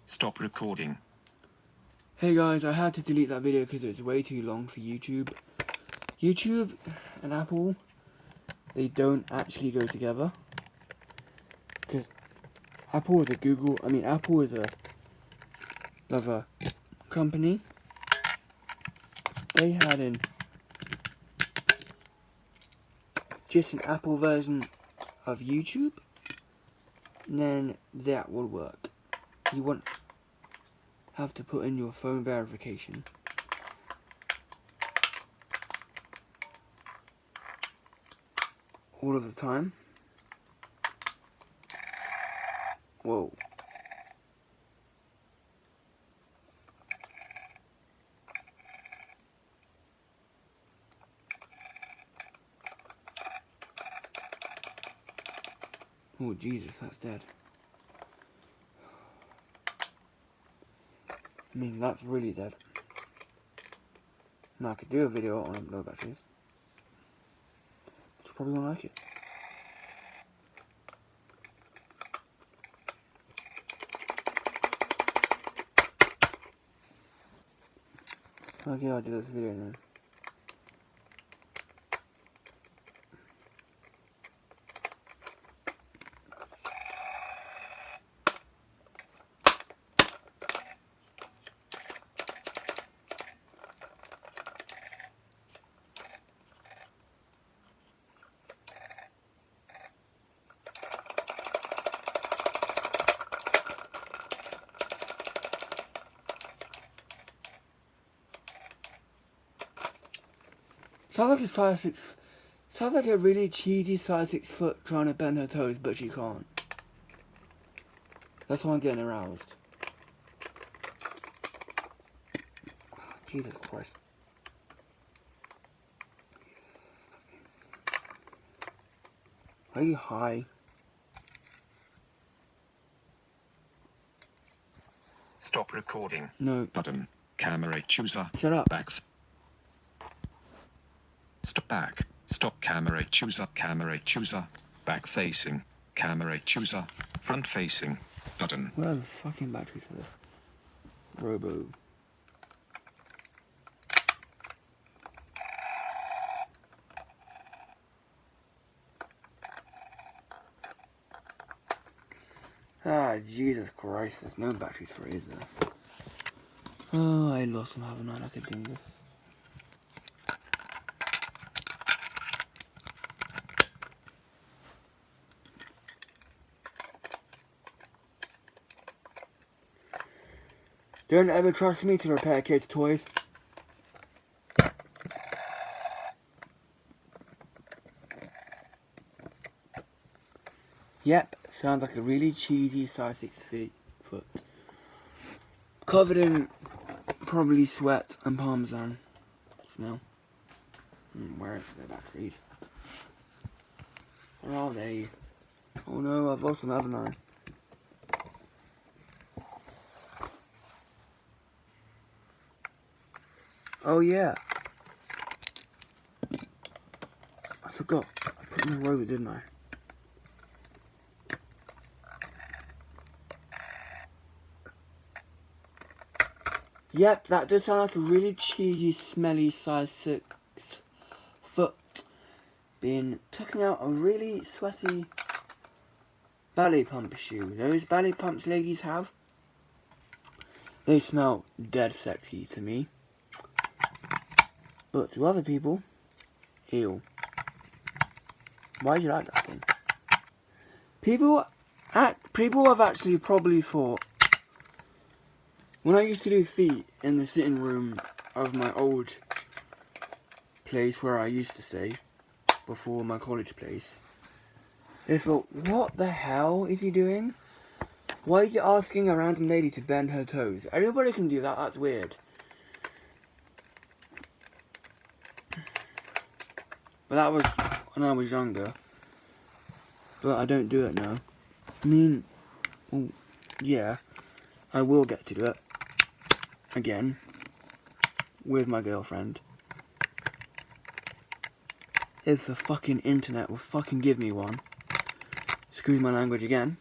Stop recording. Hey guys, I had to delete that video because it was way too long for YouTube. YouTube and Apple, they don't actually go together. Because Apple is Apple is another company. They had just an Apple version of YouTube, and then that would work. You wouldn't have to put in your phone verification. All of the time. Whoa. Oh Jesus, that's dead. I mean, that's really dead. Now I could do a video on low batteries. It's probably gonna like it. Okay, I'll do this video then. Sounds like a really cheesy size 6 foot trying to bend her toes, but she can't. That's why I'm getting aroused. Jesus Christ. Are you high? Stop recording. No. Button. Camera chooser. Shut up. Back. Stop back. Stop camera chooser. Camera chooser. Back facing. Camera chooser. Front facing. Button. Where are the fucking batteries for this? Robo. Ah, Jesus Christ, there's no batteries for it, is there? Oh, I lost them, haven't I? I could do this. Don't ever trust me to repair kids' toys. Yep, sounds like a really cheesy size 6 foot. Covered in probably sweat and parmesan smell. Where are the batteries? Where are they? Oh no, I've lost them, haven't I? Oh yeah. I forgot. I put them in a row, didn't I? Yep, that does sound like a really cheesy, smelly size 6 foot being tucking out a really sweaty ballet pump shoe. Those ballet pumps ladies have, they smell dead sexy to me. But to other people, ew. Why do you like that thing? People have actually probably thought, when I used to do feet in the sitting room of my old place where I used to stay, before my college place, they thought, what the hell is he doing? Why is he asking a random lady to bend her toes? Everybody can do that, that's weird. But that was when I was younger. But I don't do it now. I mean, well, yeah, I will get to do it. Again. With my girlfriend. If the fucking internet will fucking give me one. Excuse my language again.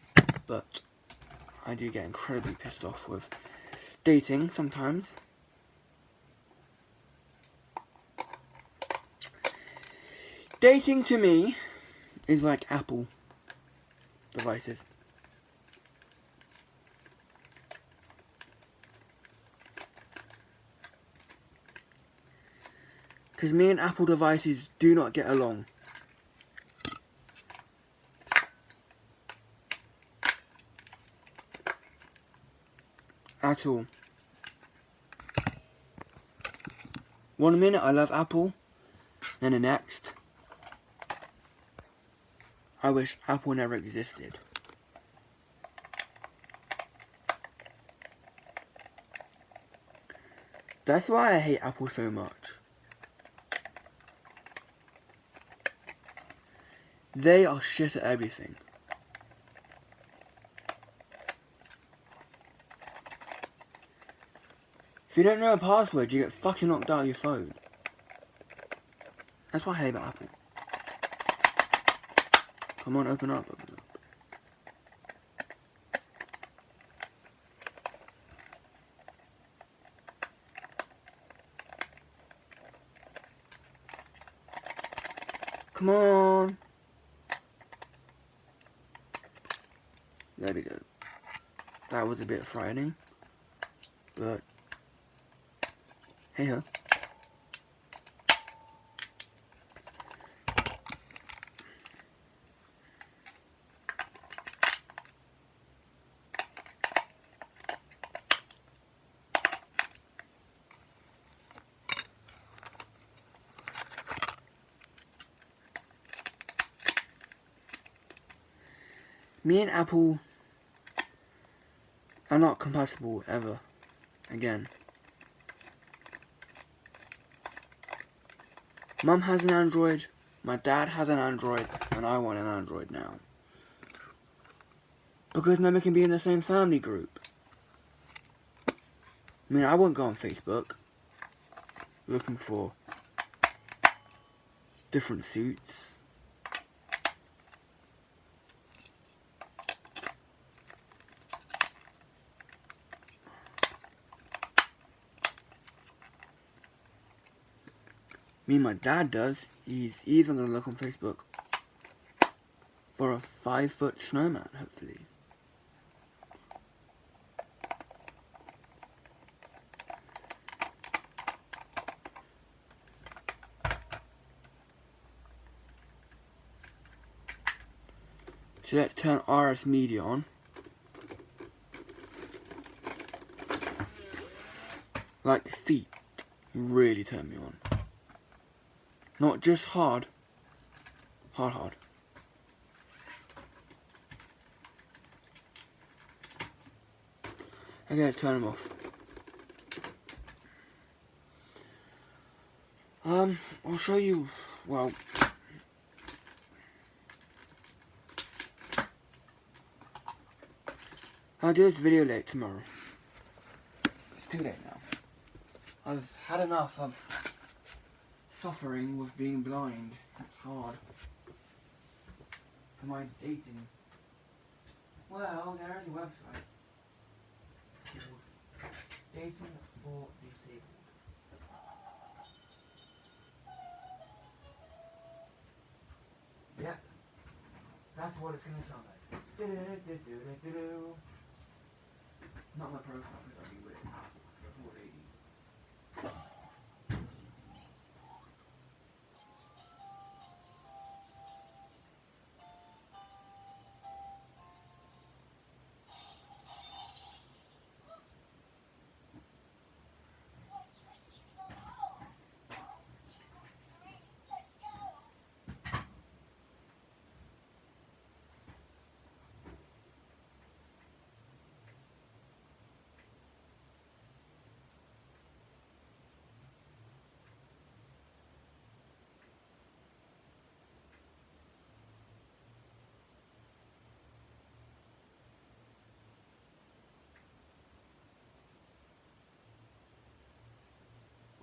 But I do get incredibly pissed off with dating sometimes. Dating to me is like Apple devices. Because me and Apple devices do not get along. At all. One minute I love Apple, then the next I wish Apple never existed. That's why I hate Apple so much. They are shit at everything. If you don't know a password, you get fucking knocked out of your phone. That's what I hate about Apple. Come on, open up, open up. Come on. There we go. That was a bit frightening. But hey ho. Me and Apple are not compatible ever again. Mum has an Android, my dad has an Android, and I want an Android now. Because then we can be in the same family group. I mean, I won't go on Facebook looking for different suits. I mean, my dad does. He's even gonna look on Facebook for a 5-foot snowman, hopefully. So let's turn RS Media on. Like feet really turn me on. Not just hard. Hard. Okay, let's turn them off. I'll show you, well, I'll do this video late tomorrow. It's too late now. I've had enough of suffering with being blind. It's hard. For my dating. Well, there is a website called Dating for Disabled. Yep. That's what it's gonna sound like. Not my profile, because that'd be weird. For a poor lady.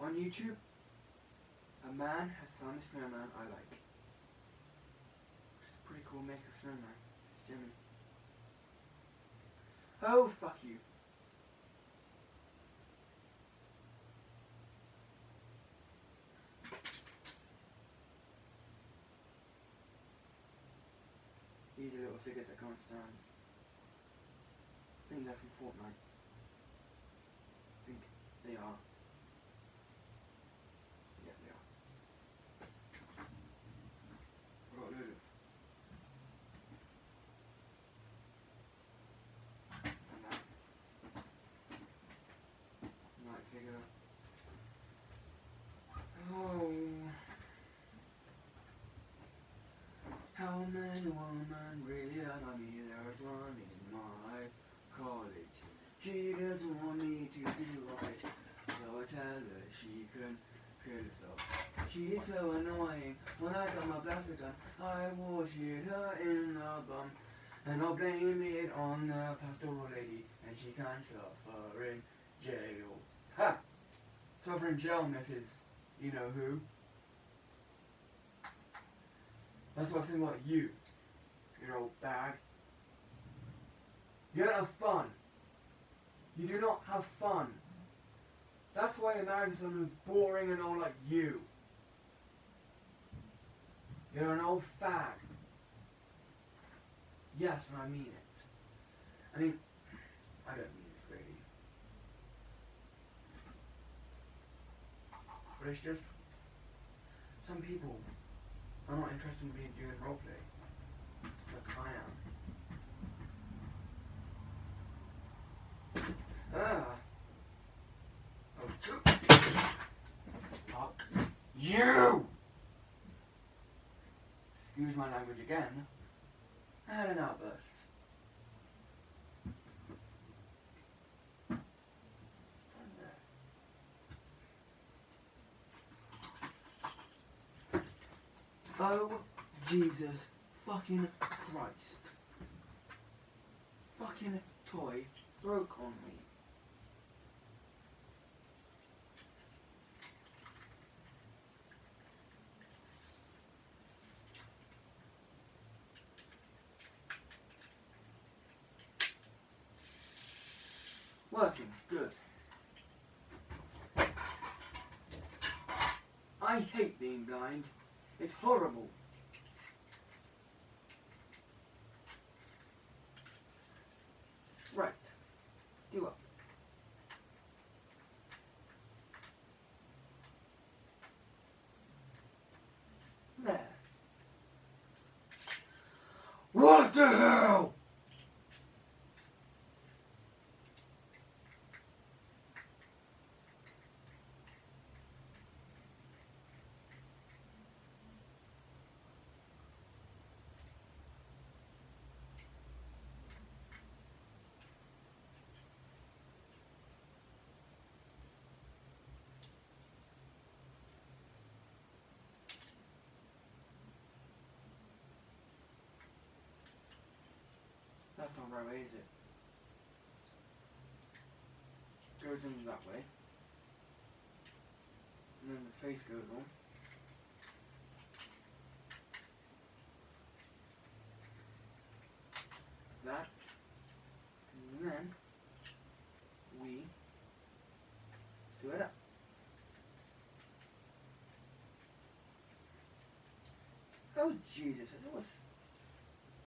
On YouTube, a man has found a snowman I like. Which is pretty cool, make a snowman. It's Jimmy. Oh, fuck you. These are little figures I can't stand. I think they're from Fortnite. I think they are. Yeah, they are. I've got a load of and that night figure. Oh, how many women really are me? There's one in my college. She doesn't want me to do right, so I tell her she can kill herself. She's so annoying. When I got my blaster gun, I will shoot her in the bum, and I'll blame it on the pastoral lady, and she can suffer in jail. Ha! Suffer in jail, Mrs. You know who. That's what I think about you old bag. You don't have fun. You do not have fun. That's why you're married to someone who's boring and all like you. You're an old fag. Yes, and I mean it. I mean, I don't mean this, Grady. But it's just, some people are not interested in doing roleplay. Like I am. Oh, fuck you! Excuse my language again. I had an outburst. Oh, Jesus fucking Christ. Fucking toy broke on me. Working, good. I hate being blind. It's horrible. Right. You up. There. What the hell? That's not right way, is it? Goes in that way. And then the face goes on. That. And then we do it up. Oh Jesus, it was